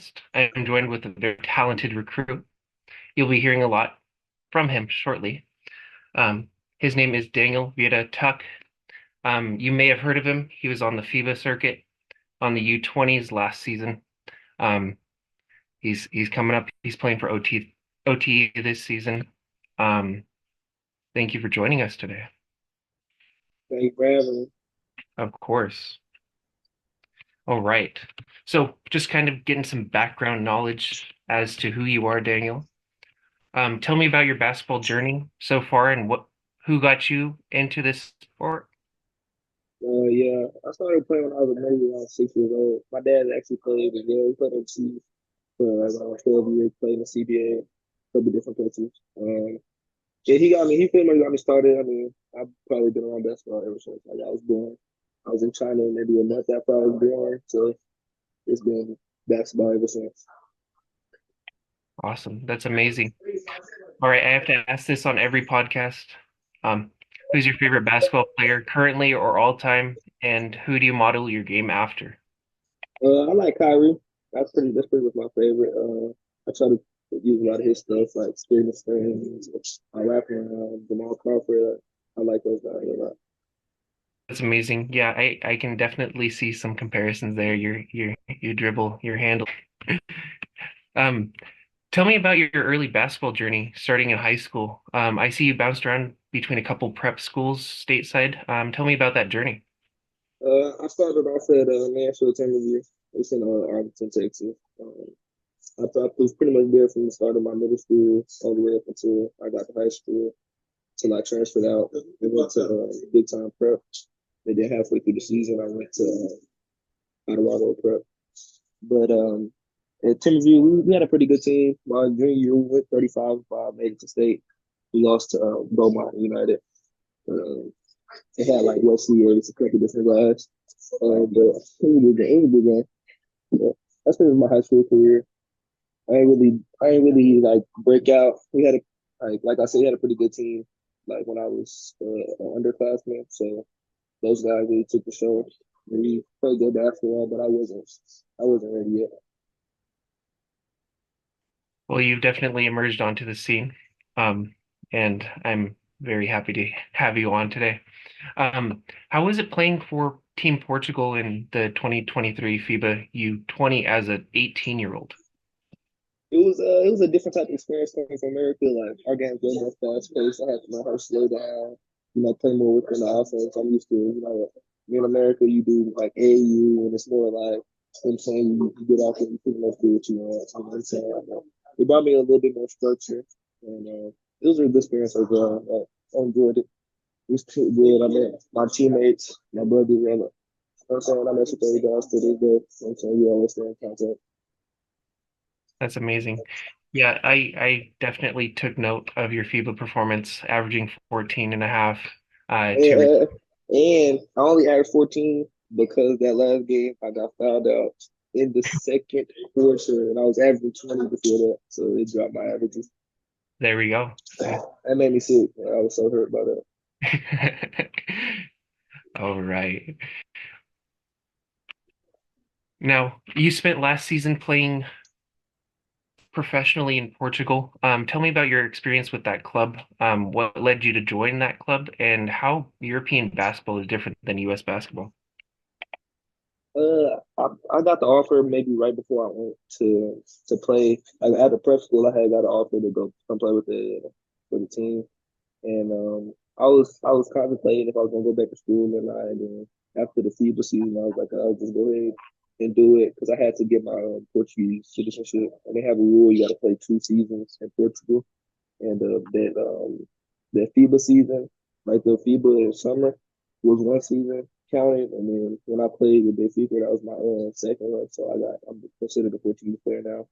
podcast. I'm joined with a very talented recruit. You'll be hearing a lot from him shortly. Um, his name is Daniel Vieira-Tuck. You may have heard of him. He was on the FIBA circuit on the U20s last season. Um, he's coming up. He's playing for OTE this season. Um, thank you for joining us today. Thank you for having me. Of course. All right. So just kind of getting some background knowledge as to who you are, Daniel. Tell me about your basketball journey so far and who got you into this sport. Yeah, I started playing when I was maybe around 6 years old. My dad actually played as well. He played on the for like around 12 years, played in the CBA, a couple different places. Yeah, he got me. He pretty much got me started. I mean, I've probably been around basketball ever since like I was born. I was in China maybe a month after I was born, so it's been basketball ever since. Awesome. That's amazing. All right, I have to ask this on every podcast. Um, who's your favorite basketball player currently or all time, and who do you model your game after? I like Kyrie. That's pretty much my favorite. I try to use a lot of his stuff like screen and strings, rapping, Jamal Crawford. I like those guys a lot. That's amazing. Yeah, I can definitely see some comparisons there. You dribble, your handle. Um, Tell me about your early basketball journey starting in high school. I see you bounced around between a couple prep schools stateside. Tell me about that journey. I started off at Nashville Timberview. It's in Arlington, Texas. I was pretty much there from the start of my middle school all the way up until I got to high school, till I transferred out and went to big time prep. And then halfway through the season, I went to Colorado prep. But at Timberview, we had a pretty good team. My junior year, we went 35-5, made it to state. We lost to Beaumont United. Um, it had like Wesley Yates, a couple different guys. But it was a good game. Yeah, that's been my high school career. I ain't really like break out. We had a like I said, we had a pretty good team. Like when I was an underclassman, so those guys really took the show. We played good basketball, but I wasn't ready yet. Well, you've definitely emerged onto the scene, um, and I'm very happy to have you on today. How was it playing for Team Portugal in the 2023 FIBA U20 as an 18-year-old? It was a different type of experience coming from America. Like our game's way more fast paced. I had to learn how to slow down, play more within the offense. I'm used to, in America you do like AU and it's more like I'm saying you get out there and you pretty much do what you want. You know what I'm saying? It brought me a little bit more structure and it was a good experience overall. I enjoyed it. It was too good. I met my teammates, my brothers, and you know what I'm saying? I met with those guys to this day. You know what I'm saying? We always stay in contact. That's amazing. Yeah, I definitely took note of your FIBA performance, averaging 14 and a half to re And, and I only averaged 14 because that last game I got fouled out in the second quarter, and I was averaging 20 before that, so it dropped my averages. there we go. So That made me sick. I was so hurt by that. all right. Now, you spent last season playing professionally in Portugal. Tell me about your experience with that club. What led you to join that club, and how European basketball is different than US basketball? I got the offer maybe right before I went to play. Like at the prep school, I had got an offer to go come play with the team, and I was contemplating if I was gonna go back to school or not. And then after the FIBA season, I was like, I'll just go ahead and do it because I had to get my Portuguese citizenship, and they have a rule you got to play 2 seasons in Portugal, and that FIBA season, like the FIBA in summer, was 1 season counted, and then when I played with Benfica, that was my second one, so I'm considered a Portuguese player now.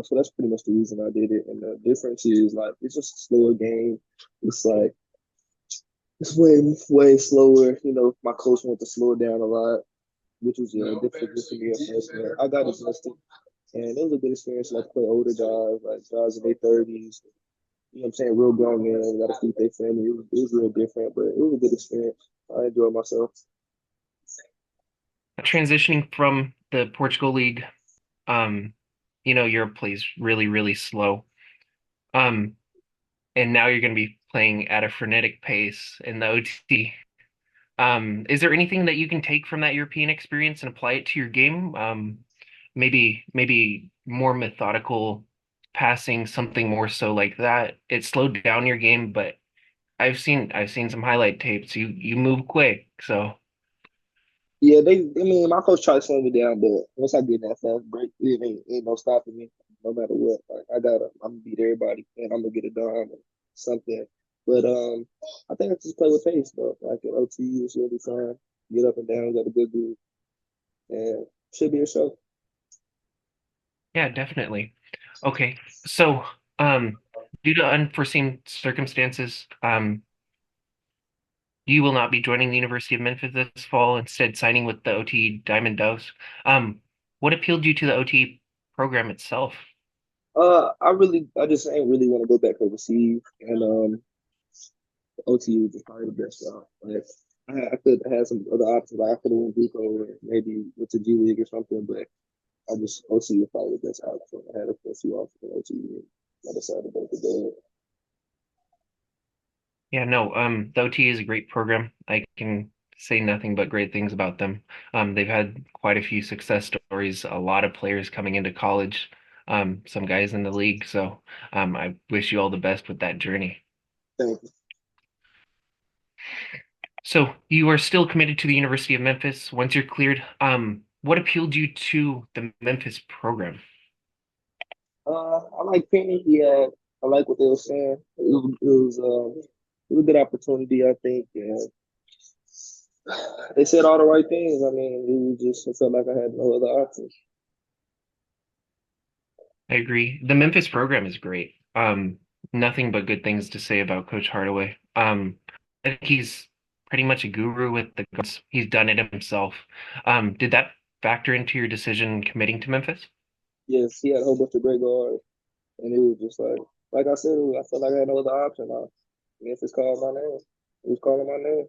So that's pretty much the reason I did it. And the difference is like it's just a slower game. It's like it's way slower. My coach wanted to slow it down a lot, which was difficult for me at first. Man. I got adjusted, and it was a good experience. Like play older guys, like guys in their 30s. You know what I'm saying? Real grown men, got to feed their family. It was real different, but it was a good experience. I enjoyed myself. Transitioning from the Portugal League Um, Europe plays really, really slow. Um, and now you're going to be playing at a frenetic pace in the OT. Is there anything that you can take from that European experience and apply it to your game? Maybe more methodical passing, something more so like that. It slowed down your game, but I've seen some highlight tapes. You move quick, so Yeah, I mean, my coach tried to slow me down, but once I get that fast break, it ain't no stopping me, no matter what. Like, I'm gonna beat everybody, and I'm gonna get it done or something. But I think I just play with pace, though. Like at OT, it's really fun. Get up and down, got a good group, and should be a show. yeah, definitely. Okay, so um, due to unforeseen circumstances, you will not be joining the University of Memphis this fall, instead signing with the OT Diamond Doves. What appealed you to the OT program itself? I just ain't really want to go back overseas, and OT was just probably the best job. Like, I could have had some other options. Like I could have went Duke or maybe went to G League or something, but I just OT was probably the best option. I had a few offers from OT, and I decided to go to the. Yeah, no, the OT is a great program. I can say nothing but great things about them. They've had quite a few success stories, a lot of players coming into college, some guys in the league. So, I wish you all the best with that journey. Thank you. So, you are still committed to the University of Memphis once you're cleared. What appealed you to the Memphis program? I like Penny. Yeah, I like what they were saying. It was a good opportunity, I think. And they said all the right things. I mean, it was just it felt like I had no other options. I agree. The Memphis program is great. Nothing but good things to say about Coach Hardaway. I think he's pretty much a guru with the guns. He's done it himself. Did that factor into your decision committing to Memphis? Yes, he had a whole bunch of great guards, and it was just like I said, I felt like I had no other option. Memphis called my name. He was calling my name.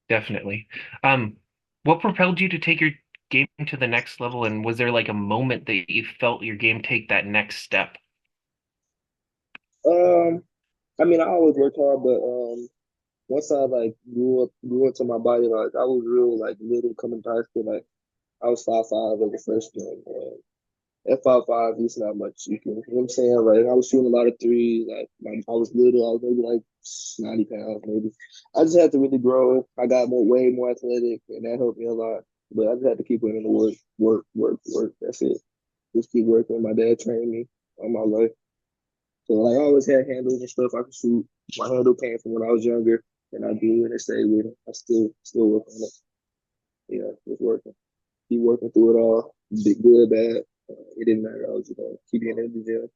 Definitely. What propelled you to take your game to the next level, and was there like a moment that you felt your game take that next step? Um, I mean, I always worked hard, but once I like grew into my body, like I was real like little coming to high school. Like I was 5'5" as a freshman, and at 5'5", it's not much you can. You know what I'm saying? Like I was shooting a lot of threes. Like I was little. I was maybe like 90 pounds, maybe. I just had to really grow. I got way more athletic, and that helped me a lot. But I just had to keep putting in the work. That's it. Just keep working. My dad trained me all my life. So like I always had handles and stuff I could shoot. My handle came from when I was younger, and I do and it stayed with it. I still work on it. Yeah, just working. Keep working through it all. Big good, bad. It didn't matter. I was just gonna keep getting in the gym,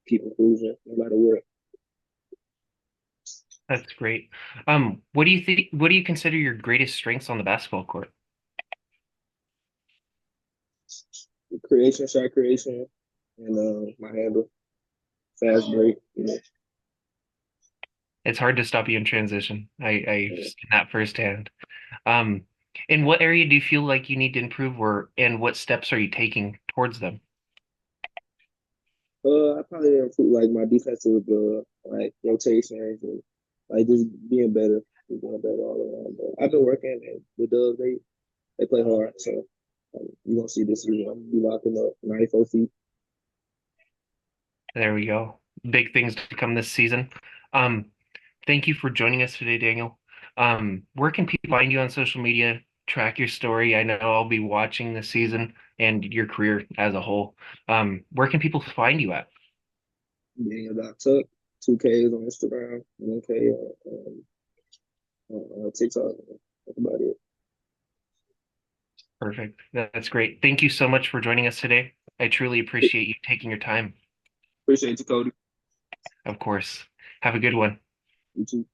keep improving, no matter what. That's great. What do you think? What do you consider your greatest strengths on the basketball court? Creation, shot creation, and my handle, fast break. You know, It's hard to stop you in transition. I've seen that firsthand. Um, in what area do you feel like you need to improve, or and what steps are you taking towards them? I probably improve like my defensive like rotations and like just being better, just doing better all around. But I've been working, and the Dubs they play hard, so you gonna see this year. I'm gonna be locking up 94 feet. There we go. Big things to come this season. Um, thank you for joining us today, Daniel. Where can people find you on social media, track your story? I know I'll be watching this season and your career as a whole. Where can people find you at? Vieira-Tuck, 2Ks on Instagram, 1K on TikTok. That's about it. Perfect. That's great. Thank you so much for joining us today. I truly appreciate you taking your time. Appreciate you, Cody. Of course. Have a good one. You too.